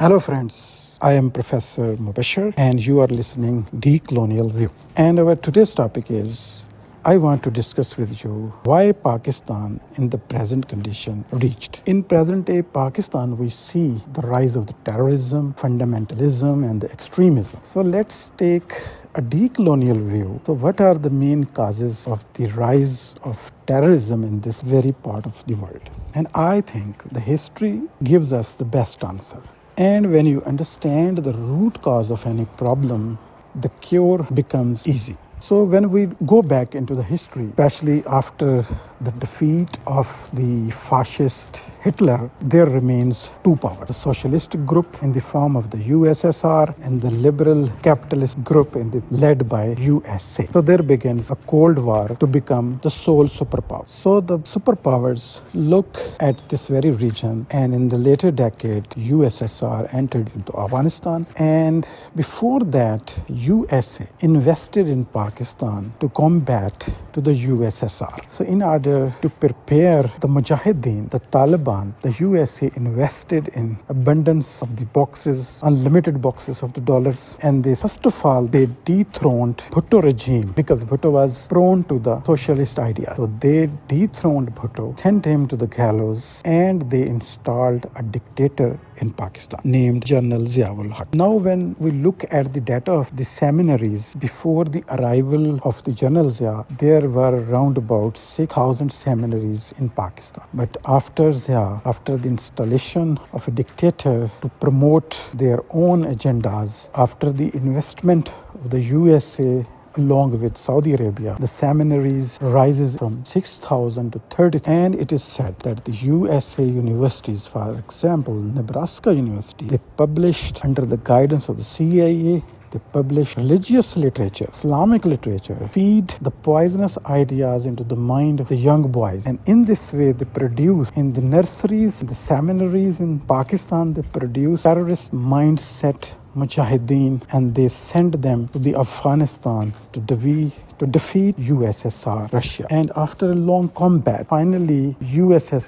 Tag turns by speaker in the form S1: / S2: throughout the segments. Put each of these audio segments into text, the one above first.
S1: Hello friends, I am Professor Mubashir and you are listening Decolonial View. And our today's topic is I want to discuss with you why Pakistan in the present condition reached. In present day Pakistan, we see the rise of the terrorism, fundamentalism and the extremism. So let's take a decolonial view. So what are the main causes of the rise of terrorism in this very part of the world? And I think the history gives us the best answer. And when you understand the root cause of any problem, the cure becomes easy. So when we go back into the history, especially after the defeat of the fascist Hitler, there remains two powers. The socialist group in the form of the USSR and the liberal capitalist group led by USA. So there begins a Cold War to become the sole superpower. So the superpowers look at this very region, and in the later decade, USSR entered into Afghanistan, and before that, USA invested in Pakistan to combat to the USSR. So in order to prepare the Mujahideen, the Taliban, the USA invested in abundance of the boxes, unlimited boxes of the dollars, and first of all, they dethroned Bhutto regime because Bhutto was prone to the socialist idea. So they dethroned Bhutto, sent him to the gallows, and they installed a dictator in Pakistan named General Ziaul Haq. Now when we look at the data of the seminaries before the arrival of the General Zia, there were around about 6,000 seminaries in Pakistan. But after Zia, after the installation of a dictator to promote their own agendas, after the investment of the USA along with Saudi Arabia, the seminaries rises from 6,000 to 30. And it is said that the USA universities, for example, Nebraska University, they published under the guidance of the CIA, they publish religious literature, Islamic literature, feed the poisonous ideas into the mind of the young boys. And in this way, they produce in the nurseries, in the seminaries in Pakistan, they produce terrorist mindset Mujahideen, and they send them to the Afghanistan to defeat USSR, Russia. And after a long combat, finally USA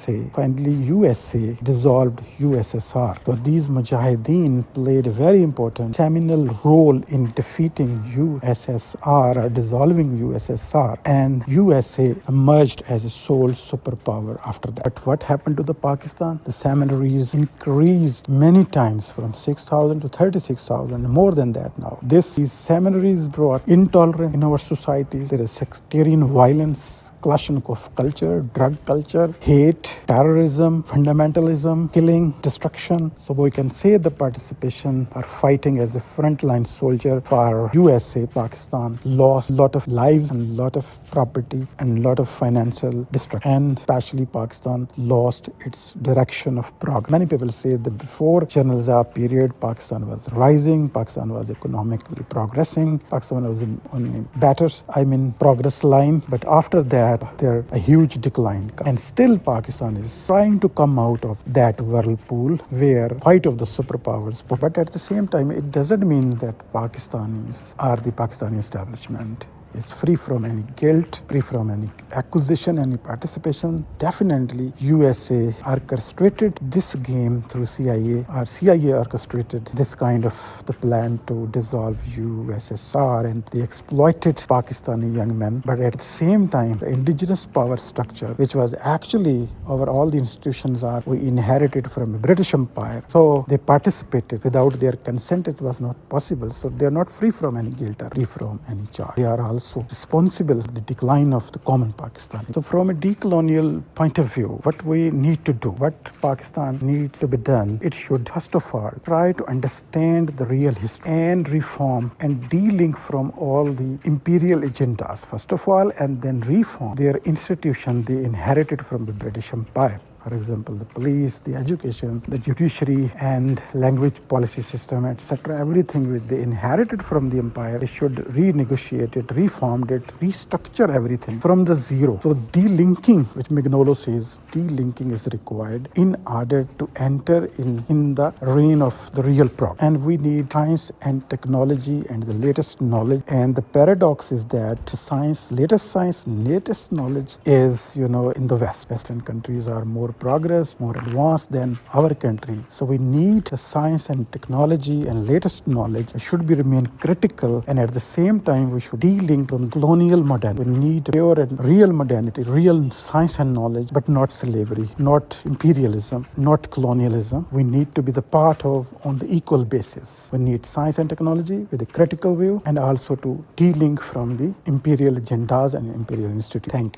S1: dissolved USSR. So these Mujahideen played a very important seminal role in defeating USSR or dissolving USSR, and USA emerged as a sole superpower after that. But what happened to the Pakistan? The seminaries increased many times from 6,000 to 36,000, more than that now. These seminaries brought intolerance in our society. There is sectarian violence, clashing of culture, drug culture, hate, terrorism, fundamentalism, killing, destruction. So we can say the participation or fighting as a frontline soldier for USA. Pakistan lost a lot of lives and a lot of property and a lot of financial destruction. And especially Pakistan lost its direction of progress. Many people say that before General Zia period, Pakistan was rising, Pakistan was economically progressing, Pakistan was on a progress line. But after that, there a huge decline. And still Pakistan is trying to come out of that whirlpool where fight of the superpowers. But at the same time, it doesn't mean that Pakistanis or the Pakistani establishment is free from any guilt, free from any acquisition, any participation. Definitely, USA orchestrated this game through CIA, or CIA orchestrated this kind of the plan to dissolve USSR, and they exploited Pakistani young men. But at the same time, the indigenous power structure, which was actually over all the institutions we inherited from the British Empire. So they participated. Without their consent, it was not possible. So they are not free from any guilt or free from any charge. They are also responsible for the decline of the common Pakistani. So from a decolonial point of view, what we need to do, what Pakistan needs to be done, it should first of all try to understand the real history and reform and de-link from all the imperial agendas, first of all, and then reform their institution they inherited from the British Empire. For example, the police, the education, the judiciary, and language policy system, etc. Everything which they inherited from the empire, they should renegotiate it, reform it, restructure everything from the zero. So de-linking, which Mignolo says, de-linking is required in order to enter in the reign of the real progress. And we need science and technology and the latest knowledge. And the paradox is that latest knowledge is, in the West. Western countries are more more progress, more advanced than our country. So we need the science and technology and latest knowledge should be remain critical, and at the same time we should de-link from colonial modernity. We need pure and real modernity, real science and knowledge, but not slavery, not imperialism, not colonialism. We need to be the part of on the equal basis. We need science and technology with a critical view, and also to de-link from the imperial agendas and imperial institutions. Thank you.